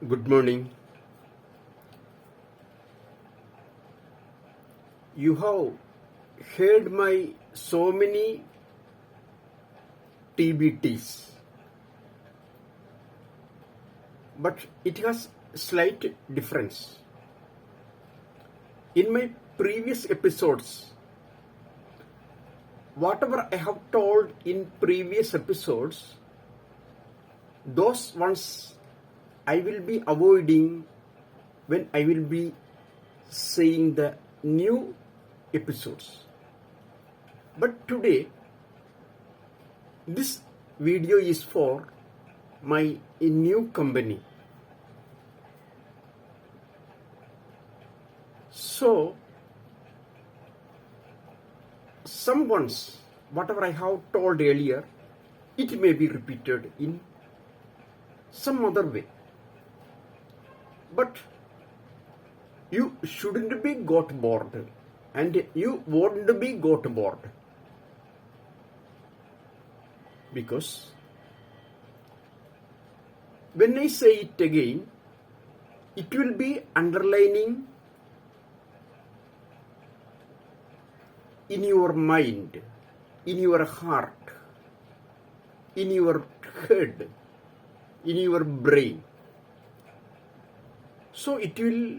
Good morning. You have heard my so many TBTs, but it has slight difference. In my previous episodes, whatever I have told in previous episodes, those ones I will be avoiding when I will be saying the new episodes. But today, this video is for my new company. So, some ones, whatever I have told earlier, it may be repeated in some other way. But you shouldn't be got bored, and you won't be got bored, because when I say it again, it will be underlining in your mind, in your heart, in your head, in your brain. So it will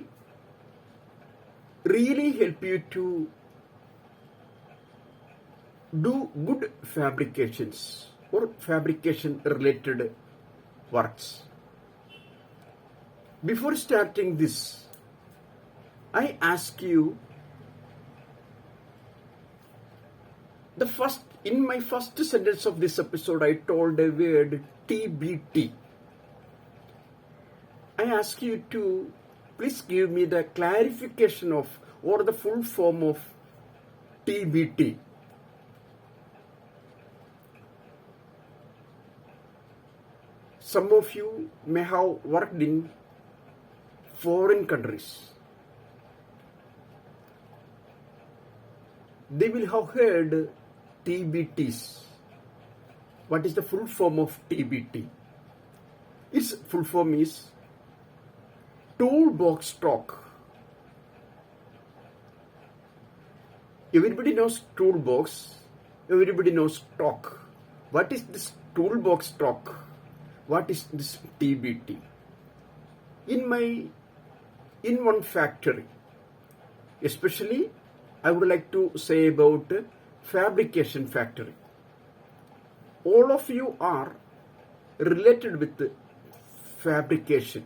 really help you to do good fabrications or fabrication related works. Before starting this, I ask you, in my first sentence of this episode, I told a word TBT. I ask you to please give me the clarification of or the full form of TBT. Some of you may have worked in foreign countries. They will have heard TBTs. What is the full form of TBT? Its full form is toolbox talk. Everybody knows toolbox. Everybody knows talk. What is this toolbox talk? What is this TBT? In one factory, especially I would like to say about fabrication factory. All of you are related with fabrication.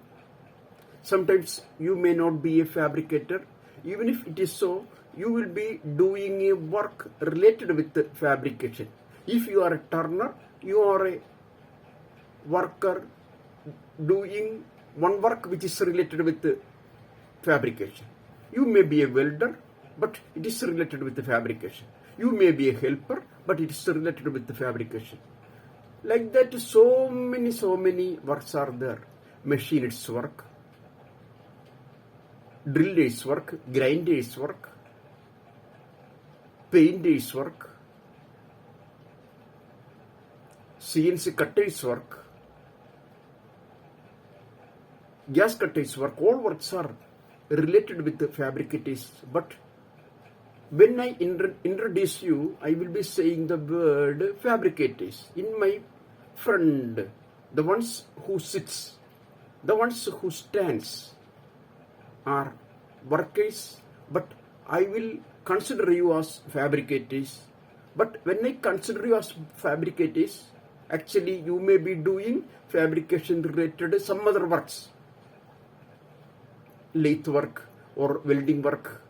Sometimes you may not be a fabricator. Even if it is so, you will be doing a work related with fabrication. If you are a turner, you are a worker doing one work which is related with fabrication. You may be a welder, but it is related with the fabrication. You may be a helper, but it is related with the fabrication. Like that, so many works are there. Machinist's work, drillers' work, grinders' work, painters' work, CNC cutters' work, gas cutters' work. All works are related with the fabricators. But when I introduce you, I will be saying the word fabricators. In my front, the ones who sits, the ones who stands are workers, but I will consider you as fabricators. But when I consider you as fabricators, actually you may be doing fabrication related some other works, lathe work or welding work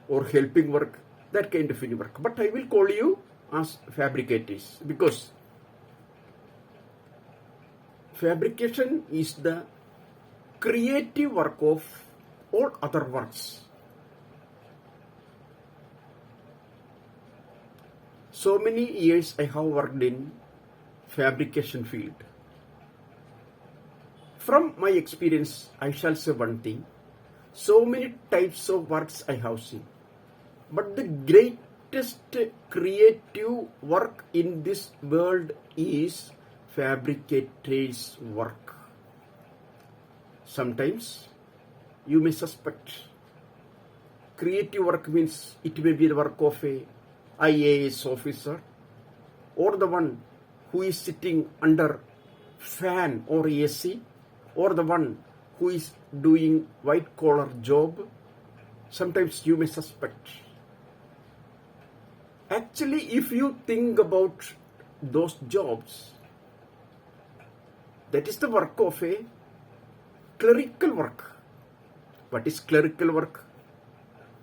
or helping work, that kind of work. But I will call you as fabricators because fabrication is the creative work of all other works. So many years I have worked in fabrication field. From my experience, I shall say one thing. So many types of works I have seen. But the greatest creative work in this world is fabricators' work. Sometimes you may suspect creative work means it may be the work of a IAS officer or the one who is sitting under fan or AC or the one who is doing white collar job. Sometimes you may suspect. Actually, if you think about those jobs, that is the work of a clerical work. What is clerical work?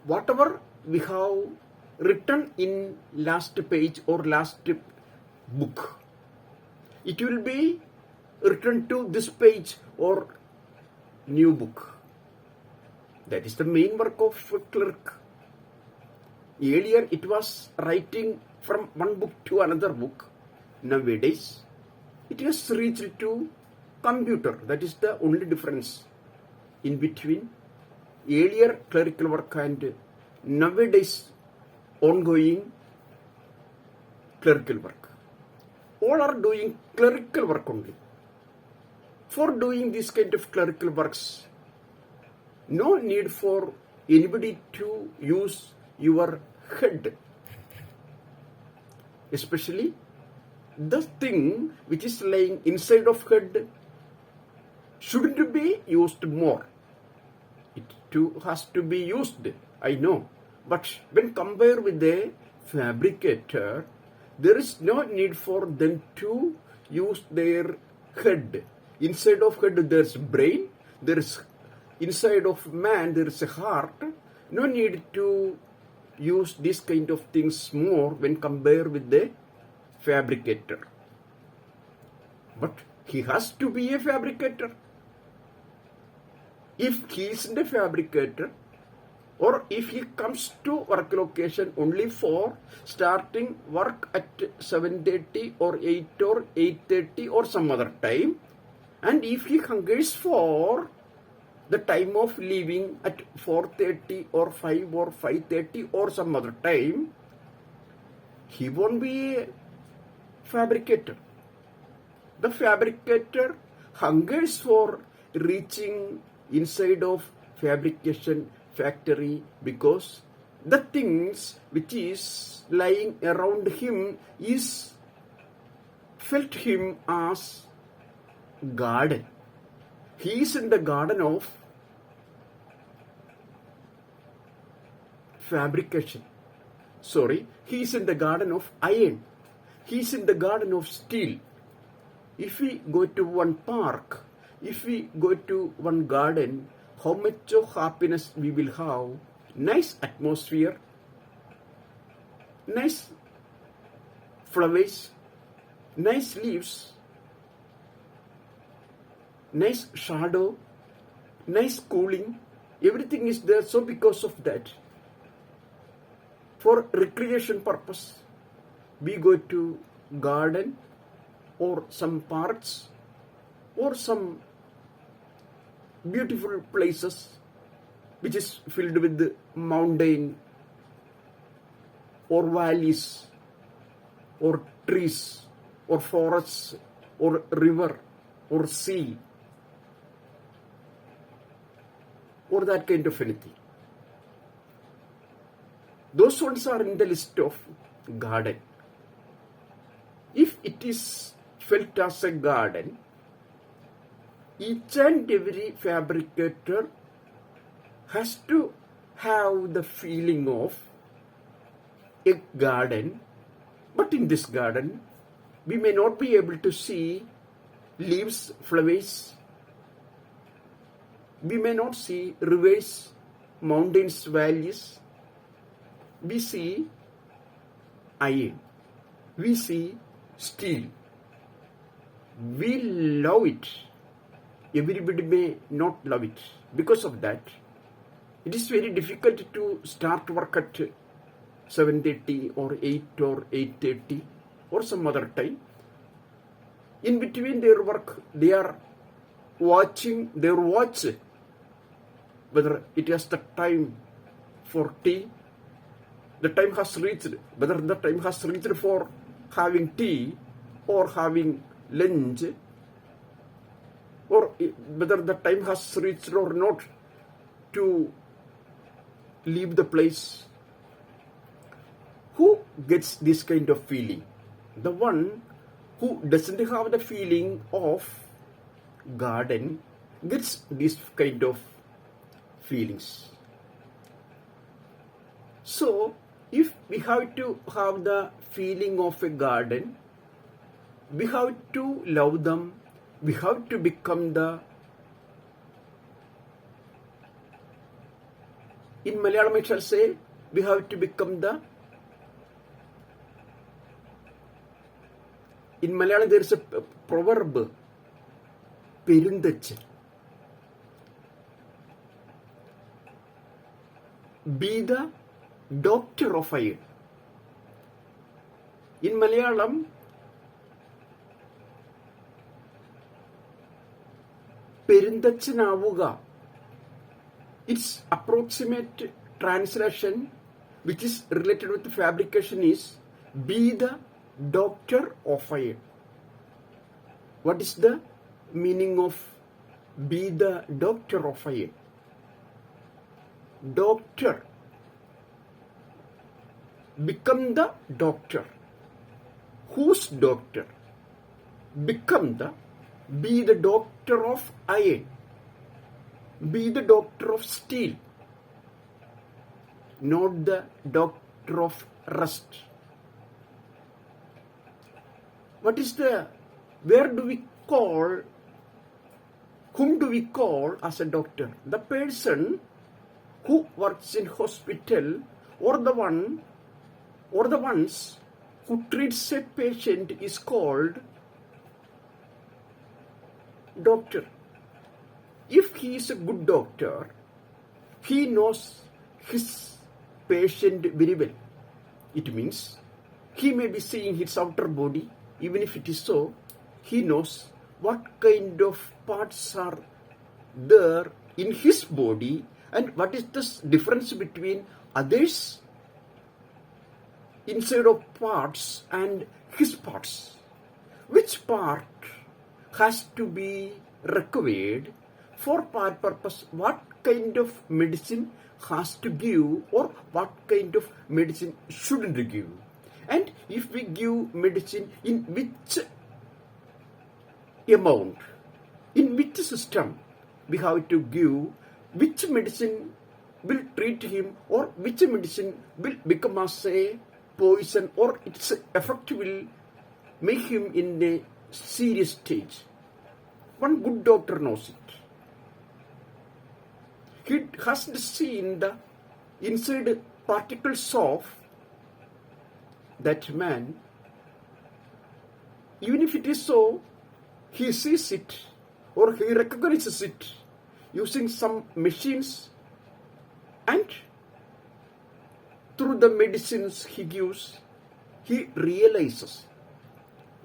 Whatever we have written in last page or last book, it will be written to this page or new book. That is the main work of a clerk. Earlier it was writing from one book to another book. Nowadays it has reached to computer. That is the only difference in between earlier clerical work and nowadays ongoing clerical work. All are doing clerical work only. For doing this kind of clerical works, no need for anybody to use your head. Especially the thing which is lying inside of head shouldn't be used more. It too has to be used, I know. But when compared with the fabricator, there is no need for them to use their head. Inside of head there is brain, there is inside of man there is a heart. No need to use this kind of things more when compared with the fabricator. But he has to be a fabricator. If he isn't a fabricator, or if he comes to work location only for starting work at 7:30 or 8 or 8:30 or some other time, and if he hungers for the time of leaving at 4:30 or 5 or 5:30 or some other time, he won't be a fabricator. The fabricator hungers for reaching inside of fabrication factory because the things which is lying around him is felt him as garden. He is in the garden of fabrication. He is in the garden of iron. He is in the garden of steel. If we go to one park, if we go to one garden, how much of happiness we will have. Nice atmosphere, nice flowers, nice leaves, nice shadow, nice cooling. Everything is there. So because of that, for recreation purpose, we go to garden or some parks or some beautiful places which is filled with mountain or valleys or trees or forests or river or sea or that kind of anything. Those ones are in the list of garden. If it is felt as a garden, each and every fabricator has to have the feeling of a garden. But in this garden, we may not be able to see leaves, flowers. We may not see rivers, mountains, valleys. We see iron. We see steel. We love it. Everybody may not love it. Because of that, it is very difficult to start work at 7:30 or 8 or 8:30 or some other time. In between their work, they are watching their watch, whether it has the time for tea, the time has reached, whether the time has reached for having tea or having lunch or whether the time has reached or not to leave the place. Who gets this kind of feeling? The one who doesn't have the feeling of garden gets this kind of feelings. So, if we have to have the feeling of a garden, we have to love them, we have to become the, in Malayalam I shall say, we have to become the, in Malayalam there is a proverb, Perundachen. Be the doctor of fire. In Malayalam, Perundachanavuga. Its approximate translation, which is related with the fabrication, is be the doctor of fire. What is the meaning of be the doctor of fire? Doctor. Become the doctor. Whose doctor? Become the, be the doctor of iron. Be the doctor of steel. Not the doctor of rust. What is the, where do we call, whom do we call as a doctor? The person who works in hospital, or the one, or the ones who treats a patient is called doctor. If he is a good doctor, he knows his patient very well. It means he may be seeing his outer body. Even if it is so, he knows what kind of parts are there in his body and what is the difference between others' inside of parts and his parts. Which part has to be required for part purpose, what kind of medicine has to give or what kind of medicine shouldn't give. And if we give medicine, in which amount, in which system we have to give, which medicine will treat him or which medicine will become as a poison or its effect will make him in a serious stage. One good doctor knows it. He hasn't seen the inside particles of that man. Even if it is so, he sees it or he recognizes it using some machines, and through the medicines he gives, he realizes.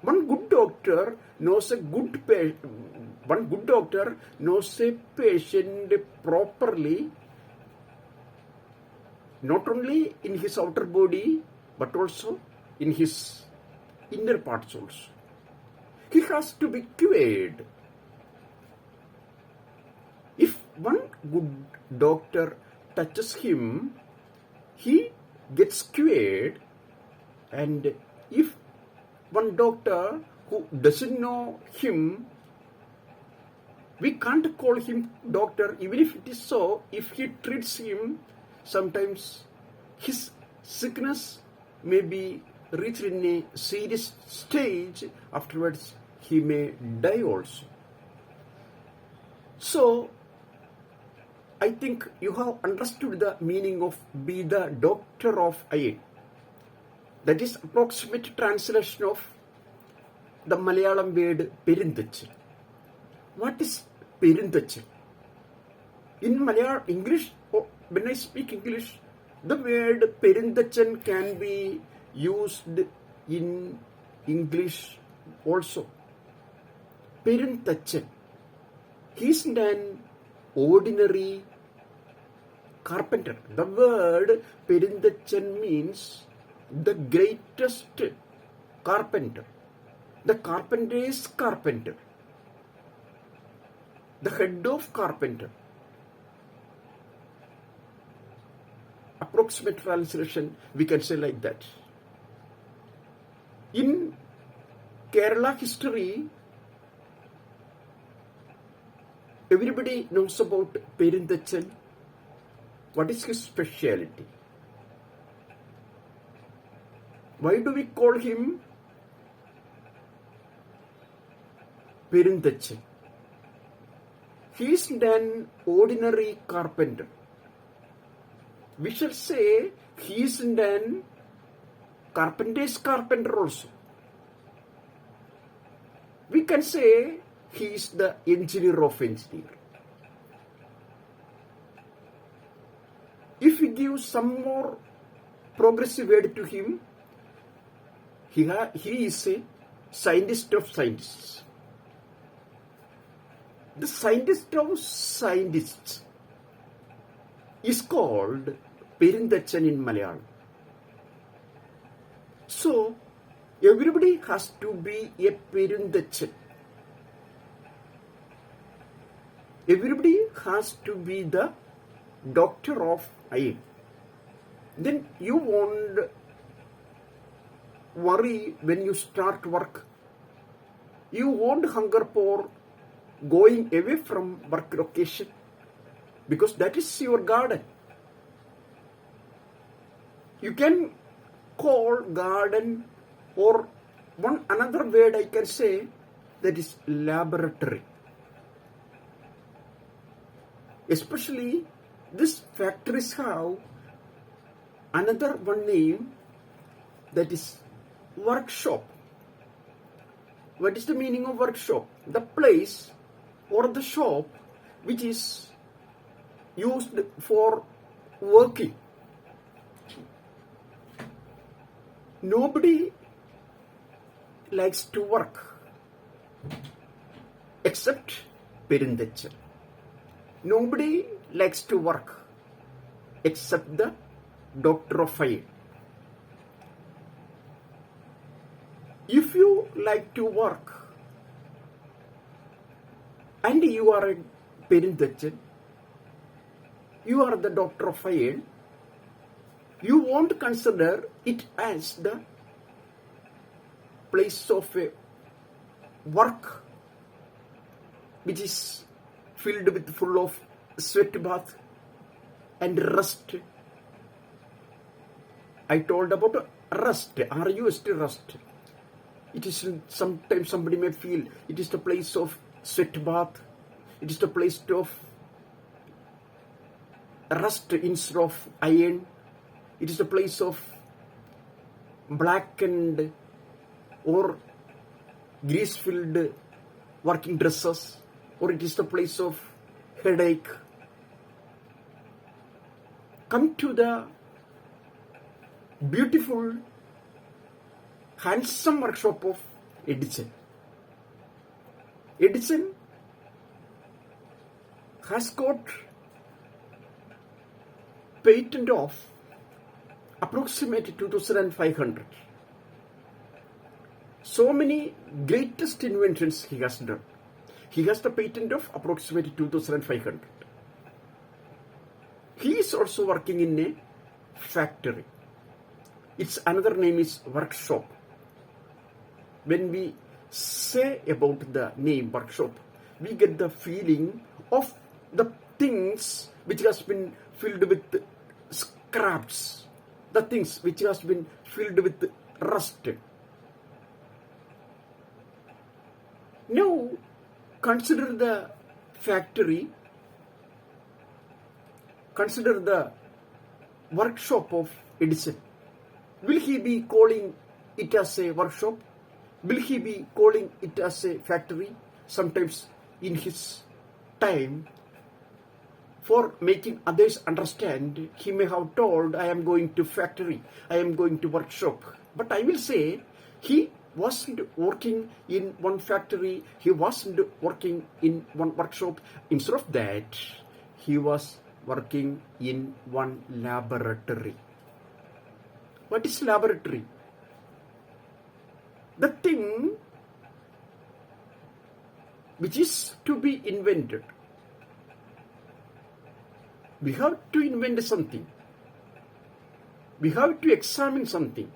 One good doctor knows a patient properly, not only in his outer body, but also in his inner parts also. He has to be cured. If one good doctor touches him, he gets cured. And if one doctor who doesn't know him, we can't call him doctor. Even if it is so, if he treats him, sometimes his sickness may be reached in a serious stage. Afterwards, he may die also. So, I think you have understood the meaning of be the doctor of iron. That is approximate translation of the Malayalam word Perundachen. What is Perundachen? In Malayalam, English, when I speak English, the word Perundachen can be used in English also. Perundachen. He is an ordinary carpenter. The word Perundachen means the greatest carpenter. The carpenter's carpenter. the head of carpenter. Approximate translation, we can say like that. In Kerala history, everybody knows about Perintachan. What is his speciality? Why do we call him Perintachan? He is an ordinary carpenter. We shall say he is an carpenter's carpenter also. We can say he is the engineer of engineer. If we give some more progressive word to him, he is a scientist of scientists. The scientist of scientists is called Perintachan in Malayalam. So, everybody has to be a Perintachan. Everybody has to be the doctor of iron. Then you won't worry when you start work. You won't hunger for going away from work location, because that is your garden. You can call garden, or one another word I can say, that is laboratory. Especially these factories have another one name, that is workshop. What is the meaning of workshop? The place or the shop which is used for working. Nobody likes to work except Perintachan. Nobody likes to work except the doctor of fire. If you like to work and you are a Perintachan, you are the doctor of fire, you won't consider it as the place of a work which is filled with full of sweat bath and rust. I told about rust, R-U-S-T, rust. It is sometimes somebody may feel it is the place of sweat bath, it is the place of rust instead of iron, it is the place of blackened or grease-filled working dresses, or it is the place of headache. Come to the beautiful, handsome workshop of Edison. Edison has got patent of approximately 2,500. So many greatest inventions he has done. He has the patent of approximately 2,500. He is also working in a factory. Its another name is workshop. When we say about the name workshop, we get the feeling of the things which has been filled with scraps, the things which has been filled with rust. Now, consider the factory, consider the workshop of Edison. Will he be calling it as a workshop? Will he be calling it as a factory? Sometimes in his time, for making others understand, he may have told, I am going to factory, I am going to workshop. But I will say, he wasn't working in one factory, he wasn't working in one workshop. Instead of that, he was working in one laboratory. What is laboratory? The thing which is to be invented. We have to invent something. We have to examine something.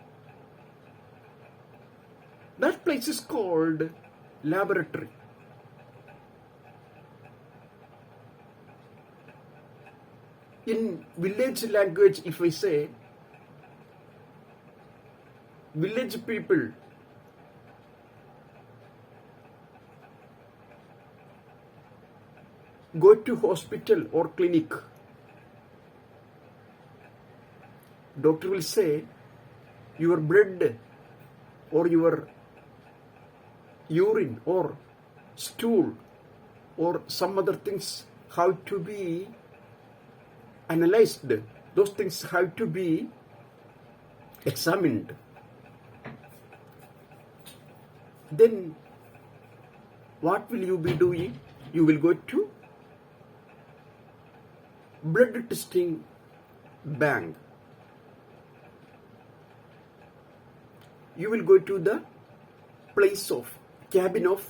That place is called laboratory. In village language, if I say, village people go to hospital or clinic. Doctor will say, your blood or your urine or stool or some other things have to be analyzed. Those things have to be examined. Then what will you be doing? You will go to blood testing bank. You will go to the place of cabin of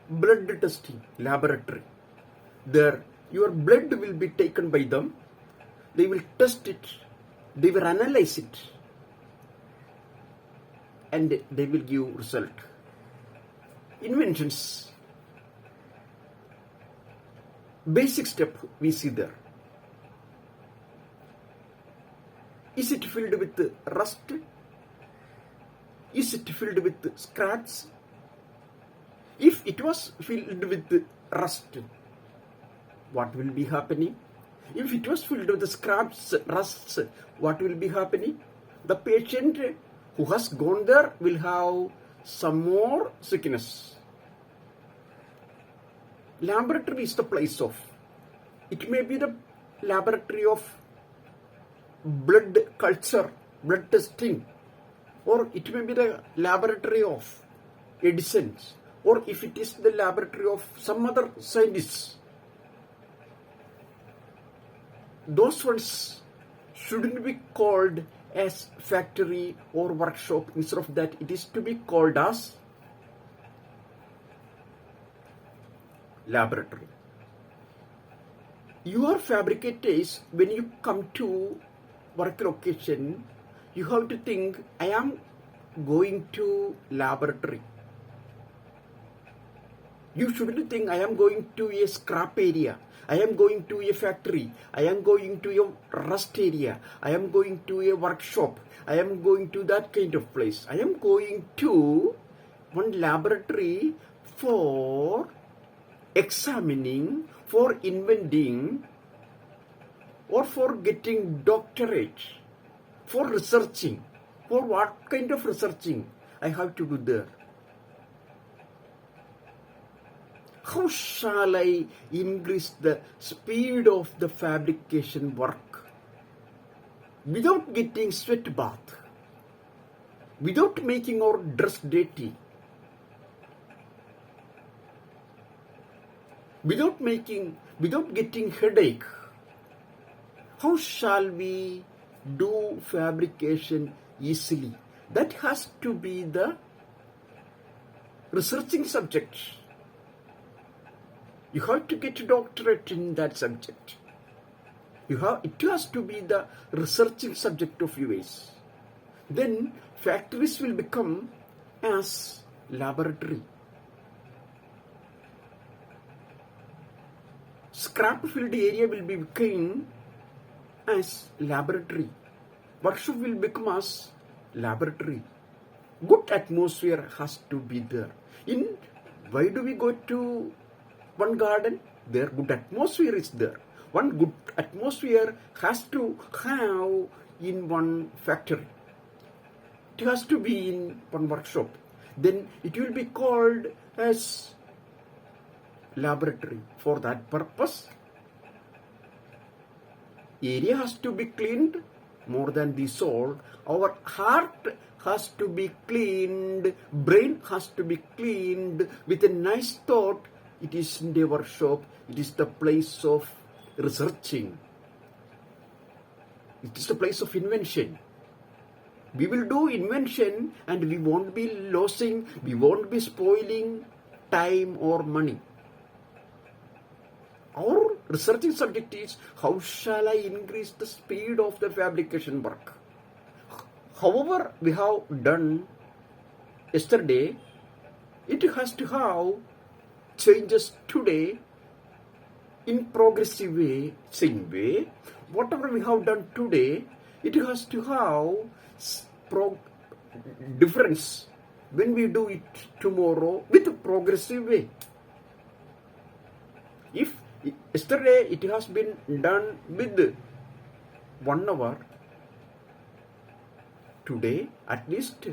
blood testing laboratory. There your blood will be taken by them. They will test it. They will analyze it. And they will give result. Inventions. Basic step we see there. Is it filled with rust? Is it filled with scraps? If it was filled with rust, what will be happening? If it was filled with scraps, rusts, what will be happening? The patient who has gone there will have some more sickness. Laboratory is the place of. It may be the laboratory of blood culture, blood testing, or it may be the laboratory of Edison, or if it is the laboratory of some other scientists. Those ones shouldn't be called as factory or workshop. Instead of that, it is to be called as laboratory. You are fabricators. When you come to work location, you have to think, I am going to laboratory. You shouldn't think, I am going to a scrap area. I am going to a factory. I am going to a rust area. I am going to a workshop. I am going to that kind of place. I am going to one laboratory for examining, for inventing, or for getting doctorate, for researching. For what kind of researching I have to do there? How shall I increase the speed of the fabrication work without getting sweat bath, without making our dress dirty, without getting headache? How shall we do fabrication easily? That has to be the researching subject. You have to get a doctorate in that subject. It has to be the researching subject of yours. Then factories will become as laboratory. Scrap-filled area will be becoming as laboratory. Workshop will become as laboratory. Good atmosphere has to be there. Why do we go to one garden? There good atmosphere is there. One good atmosphere has to have in one factory. It has to be in one workshop. Then it will be called as laboratory. For that purpose, area has to be cleaned more than the soul. Our heart has to be cleaned. Brain has to be cleaned with a nice thought. It is in the workshop. It is the place of researching. It is the place of invention. We will do invention and we won't be losing, we won't be spoiling time or money. Our researching subject is how shall I increase the speed of the fabrication work. However, we have done yesterday, it has to have changes today in progressive way, same way. Whatever we have done today, it has to have difference when we do it tomorrow with a progressive way. If yesterday it has been done with 1 hour, today at least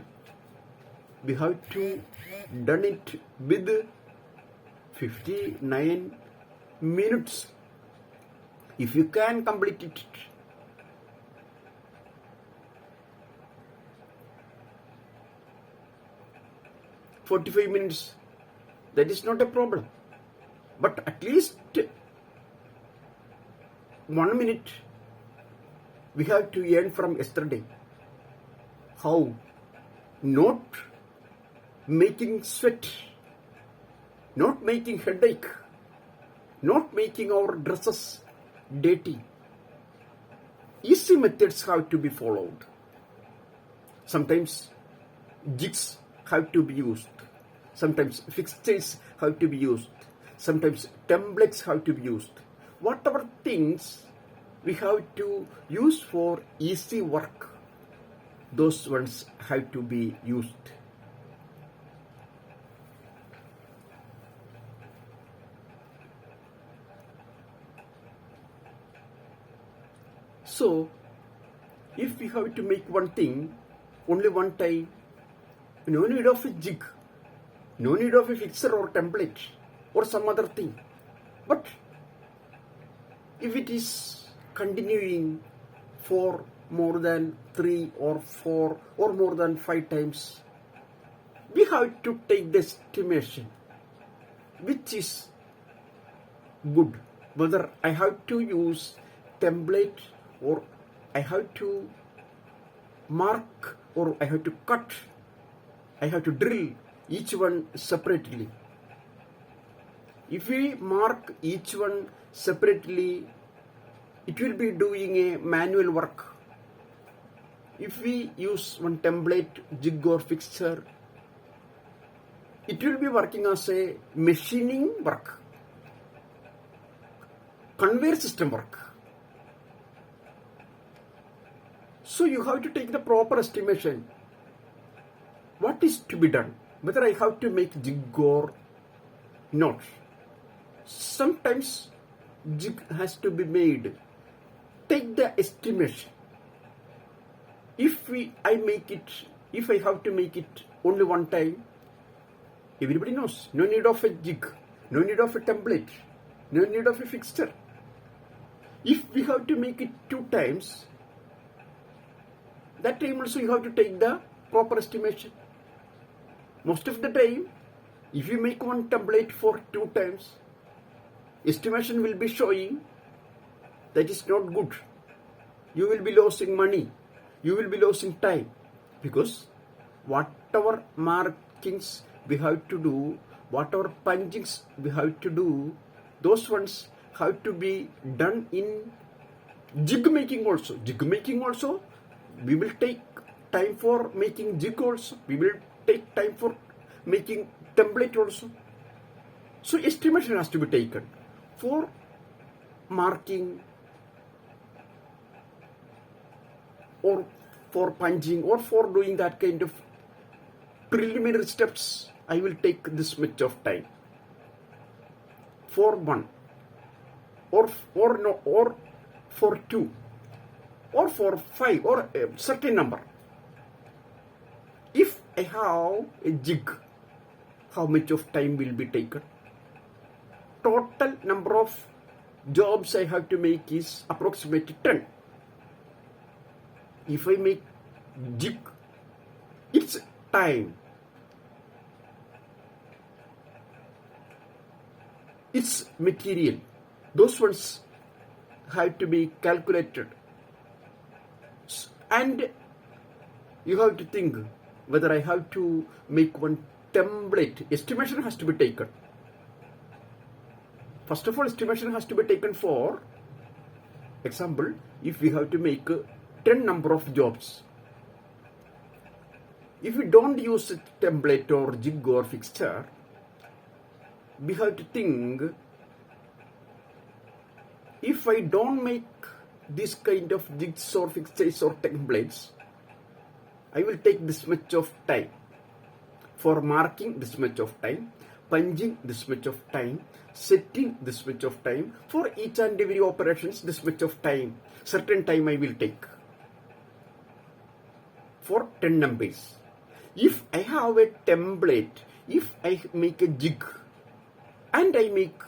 we have to done it with 59 minutes. If you can complete it, "45 minutes, that is not a problem. But at least 1 minute we have to earn from yesterday. How? Not making sweat, not making headache, not making our dresses dirty. Easy methods have to be followed. Sometimes jigs have to be used. Sometimes fixtures have to be used. Sometimes templates have to be used. Whatever things we have to use for easy work, those ones have to be used. So, if we have to make one thing only one time, no need of a jig, no need of a fixer or template or some other thing. But if it is continuing for more than 3 or 4 or more than 5 times, we have to take the estimation which is good. Whether I have to use template or I have to mark or I have to cut, I have to drill each one separately. If we mark each one separately, it will be doing a manual work. If we use one template, jig or fixture, it will be working as a machining work, conveyor system work. So you have to take the proper estimation. What is to be done? Whether I have to make jig or not. Sometimes jig has to be made. Take the estimation. If I have to make it only one time, everybody knows. No need of a jig, no need of a template, no need of a fixture. If we have to make it 2 times, that time also you have to take the proper estimation. Most of the time, if you make one template for 2 times, estimation will be showing that is not good. You will be losing money. You will be losing time. Because whatever markings we have to do, whatever punchings we have to do, those ones have to be done in jig making also. Jig making also, we will take time for making jig also. We will take time for making template also. So estimation has to be taken for marking or for punching or for doing that kind of preliminary steps. I will take this much of time for 1 or for 2 or for 5 or a certain number. If I have a jig, how much of time will be taken? Total number of jobs I have to make is approximately 10. If I make jig, it's time. It's material. Those ones have to be calculated. And you have to think whether I have to make one template, estimation has to be taken. First of all, estimation has to be taken for example, if we have to make 10 number of jobs. If we don't use a template or jig or fixture, we have to think, if I don't make this kind of jigs or fixtures or templates, I will take this much of time. For marking, this much of time. Punching, this much of time. Setting, this much of time. For each and every operations, this much of time. Certain time I will take. For 10 numbers. If I have a template, if I make a jig, and I make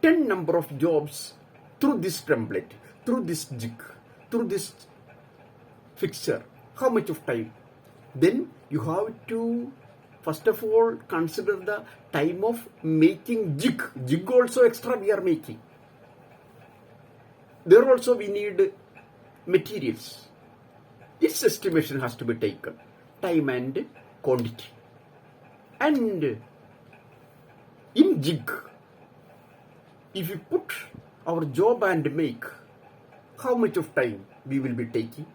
10 number of jobs through this template, through this jig, through this fixture, how much of time? Then you have to first of all consider the time of making jig. Jig also extra we are making. There also we need materials. Its estimation has to be taken. Time and quantity. And in jig, if we put our job and make, how much of time we will be taking?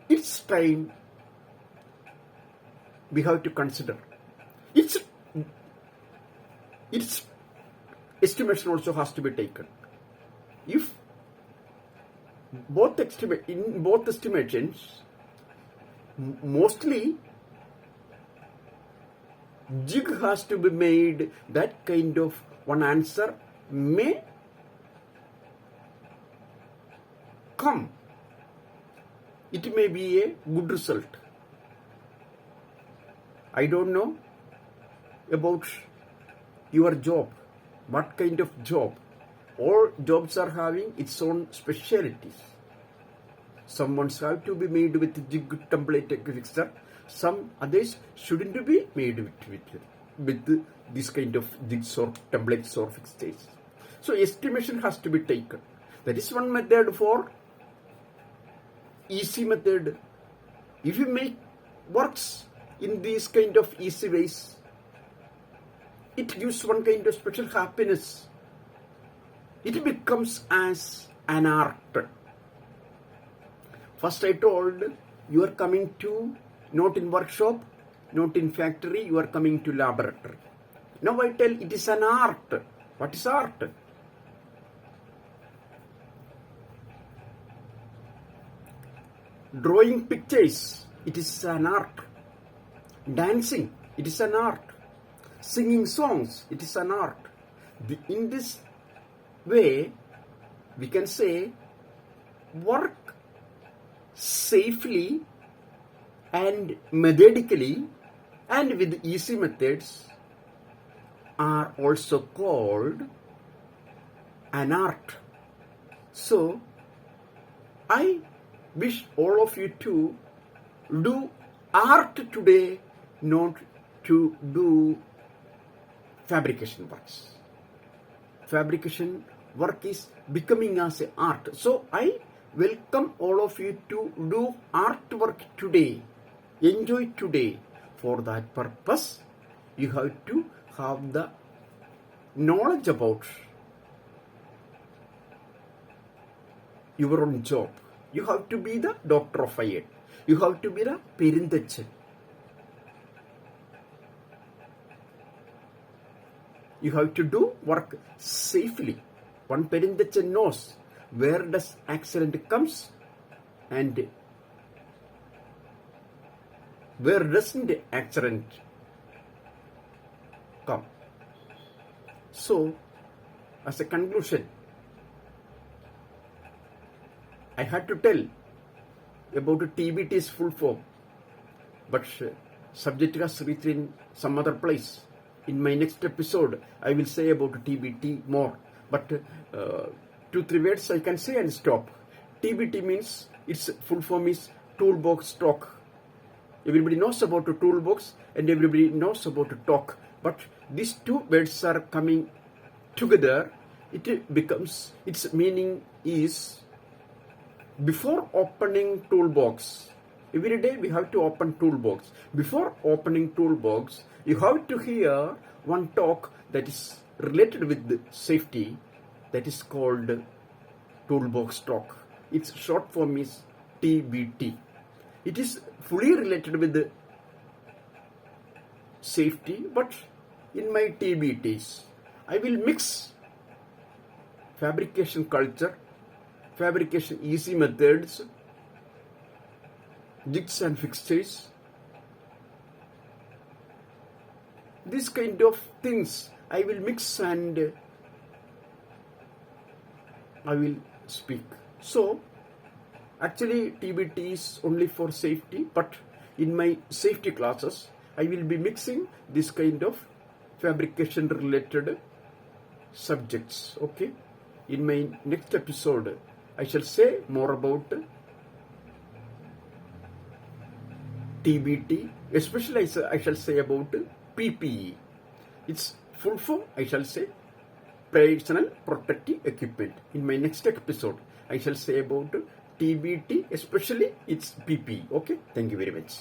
Its time we have to consider. Its estimation also has to be taken. If in both estimations, mostly jig has to be made, that kind of one answer may come. It may be a good result. I don't know about your job. What kind of job? All jobs are having its own specialities. Some ones have to be made with jig template fixture. Some others shouldn't be made with this kind of jigs or templates or fixtures. So estimation has to be taken. That is one method for easy method. If you make works in these kind of easy ways, it gives one kind of special happiness. It becomes as an art. First I told, you are coming to not in workshop, not in factory, you are coming to laboratory. Now I tell it is an art. What is art? Drawing pictures, it is an art. Dancing, it is an art. Singing songs, it is an art. In this way, we can say work safely and methodically and with easy methods are also called an art. So, I wish all of you to do art today, not to do fabrication works. Fabrication work is becoming as an art. So I welcome all of you to do artwork today. Enjoy today. For that purpose, you have to have the knowledge about your own job. You have to be the doctor of fire. You have to be the Perinthachen. You have to do work safely. One Perinthachen knows where does accident comes and where doesn't the accident come. So, as a conclusion, I had to tell about TBT's full form, but subject has reached in some other place. In my next episode, I will say about TBT more, but 2-3 words I can say and stop. TBT means its full form is toolbox talk. Everybody knows about a toolbox and everybody knows about a talk, but these two words are coming together. It becomes, its meaning is, before opening toolbox, Every day we have to open toolbox. Before opening toolbox, you have to hear one talk that is related with safety, that is called toolbox talk. Its short form is TBT. It is fully related with safety, but in my TBTs, I will mix fabrication culture, fabrication easy methods, jigs and fixtures, this kind of things I will mix and I will speak. So actually TBT is only for safety, but in my safety classes I will be mixing this kind of fabrication related subjects. Okay, in my next episode I shall say more about TBT, especially I shall say about PPE. Its full form I shall say personal protective equipment. In my next episode I shall say about TBT, especially its PPE. Okay, thank you very much.